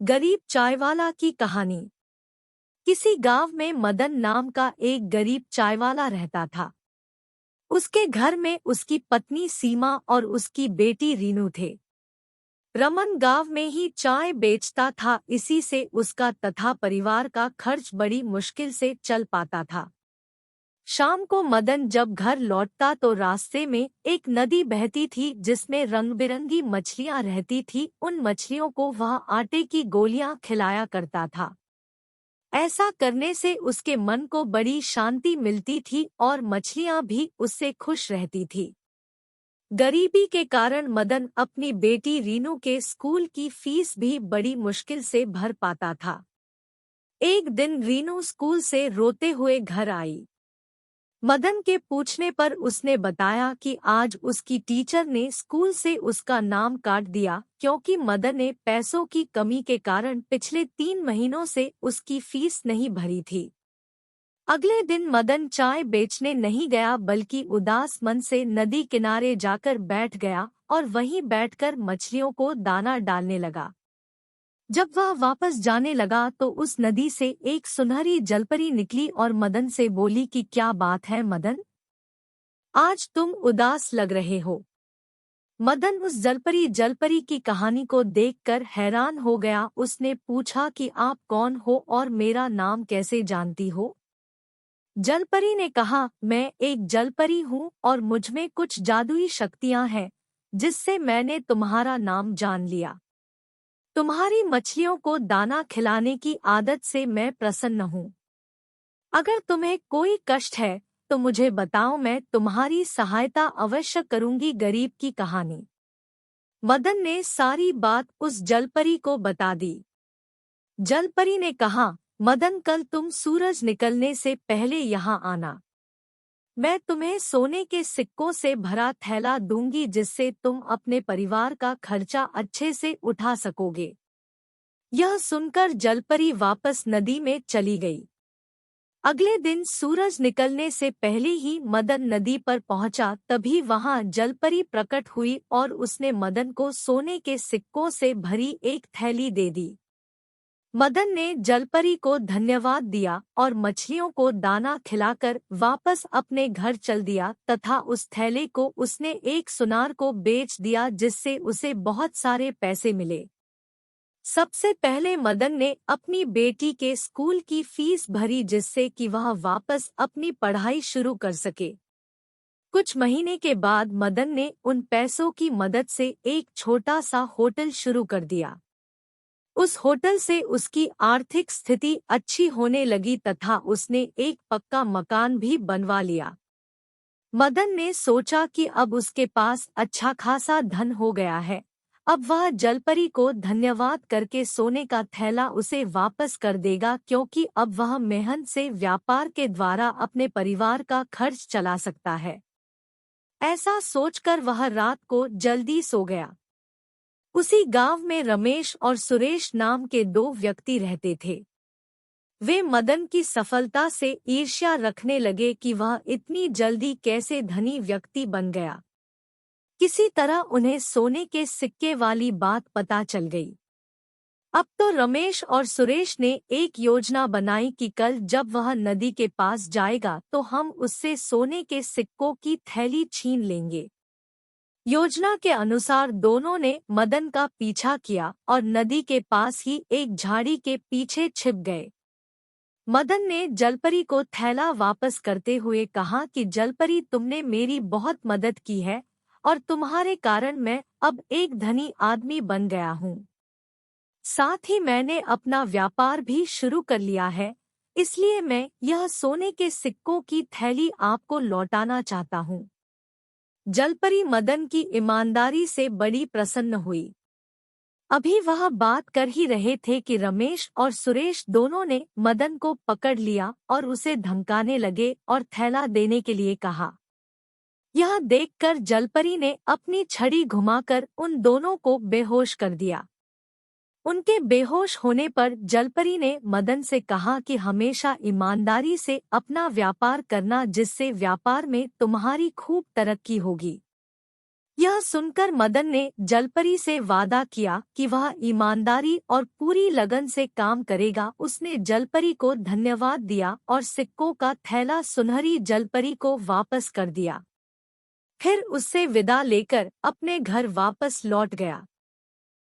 गरीब चायवाला की कहानी। किसी गांव में मदन नाम का एक गरीब चायवाला रहता था। उसके घर में उसकी पत्नी सीमा और उसकी बेटी रीनू थे। रमन गांव में ही चाय बेचता था, इसी से उसका तथा परिवार का खर्च बड़ी मुश्किल से चल पाता था। शाम को मदन जब घर लौटता तो रास्ते में एक नदी बहती थी जिसमें रंग बिरंगी मछलियां रहती थी। उन मछलियों को वह आटे की गोलियां खिलाया करता था। ऐसा करने से उसके मन को बड़ी शांति मिलती थी और मछलियां भी उससे खुश रहती थी। गरीबी के कारण मदन अपनी बेटी रीनू के स्कूल की फीस भी बड़ी मुश्किल से भर पाता था। एक दिन रीनू स्कूल से रोते हुए घर आई। मदन के पूछने पर उसने बताया कि आज उसकी टीचर ने स्कूल से उसका नाम काट दिया क्योंकि मदन ने पैसों की कमी के कारण पिछले 3 महीनों से उसकी फीस नहीं भरी थी। अगले दिन मदन चाय बेचने नहीं गया बल्कि उदास मन से नदी किनारे जाकर बैठ गया और वहीं बैठकर मछलियों को दाना डालने लगा। जब वह वापस जाने लगा तो उस नदी से एक सुनहरी जलपरी निकली और मदन से बोली कि क्या बात है मदन, आज तुम उदास लग रहे हो। मदन उस जलपरी की कहानी को देखकर हैरान हो गया। उसने पूछा कि आप कौन हो और मेरा नाम कैसे जानती हो। जलपरी ने कहा, मैं एक जलपरी हूँ और मुझमें कुछ जादुई शक्तियाँ हैं जिससे मैंने तुम्हारा नाम जान लिया। तुम्हारी मछलियों को दाना खिलाने की आदत से मैं प्रसन्न हूँ। अगर तुम्हें कोई कष्ट है तो मुझे बताओ, मैं तुम्हारी सहायता अवश्य करूंगी। गरीब की कहानी। मदन ने सारी बात उस जलपरी को बता दी। जलपरी ने कहा, मदन कल तुम सूरज निकलने से पहले यहाँ आना। मैं तुम्हें सोने के सिक्कों से भरा थैला दूंगी जिससे तुम अपने परिवार का खर्चा अच्छे से उठा सकोगे। यह सुनकर जलपरी वापस नदी में चली गई। अगले दिन सूरज निकलने से पहले ही मदन नदी पर पहुंचा, तभी वहां जलपरी प्रकट हुई और उसने मदन को सोने के सिक्कों से भरी एक थैली दे दी। मदन ने जलपरी को धन्यवाद दिया और मछलियों को दाना खिलाकर वापस अपने घर चल दिया तथा उस थैले को उसने एक सुनार को बेच दिया जिससे उसे बहुत सारे पैसे मिले। सबसे पहले मदन ने अपनी बेटी के स्कूल की फीस भरी जिससे कि वह वापस अपनी पढ़ाई शुरू कर सके। कुछ महीने के बाद मदन ने उन पैसों की मदद से एक छोटा सा होटल शुरू कर दिया। उस होटल से उसकी आर्थिक स्थिति अच्छी होने लगी तथा उसने एक पक्का मकान भी बनवा लिया। मदन ने सोचा कि अब उसके पास अच्छा खासा धन हो गया है। अब वह जलपरी को धन्यवाद करके सोने का थैला उसे वापस कर देगा क्योंकि अब वह मेहनत से व्यापार के द्वारा अपने परिवार का खर्च चला सकता है। ऐसा सोचकर वह रात को जल्दी सो गया। उसी गांव में रमेश और सुरेश नाम के 2 व्यक्ति रहते थे। वे मदन की सफलता से ईर्ष्या रखने लगे कि वह इतनी जल्दी कैसे धनी व्यक्ति बन गया। किसी तरह उन्हें सोने के सिक्के वाली बात पता चल गई। अब तो रमेश और सुरेश ने एक योजना बनाई कि कल जब वह नदी के पास जाएगा तो हम उससे सोने के सिक्कों की थैली छीन लेंगे। योजना के अनुसार दोनों ने मदन का पीछा किया और नदी के पास ही एक झाड़ी के पीछे छिप गए। मदन ने जलपरी को थैला वापस करते हुए कहा कि जलपरी, तुमने मेरी बहुत मदद की है और तुम्हारे कारण मैं अब एक धनी आदमी बन गया हूँ। साथ ही मैंने अपना व्यापार भी शुरू कर लिया है, इसलिए मैं यह सोने के सिक्कों की थैली आपको लौटाना चाहता हूँ। जलपरी मदन की ईमानदारी से बड़ी प्रसन्न हुई। अभी वह बात कर ही रहे थे कि रमेश और सुरेश दोनों ने मदन को पकड़ लिया और उसे धमकाने लगे और थैला देने के लिए कहा। यह देखकर जलपरी ने अपनी छड़ी घुमाकर उन दोनों को बेहोश कर दिया। उनके बेहोश होने पर जलपरी ने मदन से कहा कि हमेशा ईमानदारी से अपना व्यापार करना जिससे व्यापार में तुम्हारी खूब तरक्की होगी। यह सुनकर मदन ने जलपरी से वादा किया कि वह ईमानदारी और पूरी लगन से काम करेगा। उसने जलपरी को धन्यवाद दिया और सिक्कों का थैला सुनहरी जलपरी को वापस कर दिया। फिर उससे विदा लेकर अपने घर वापस लौट गया।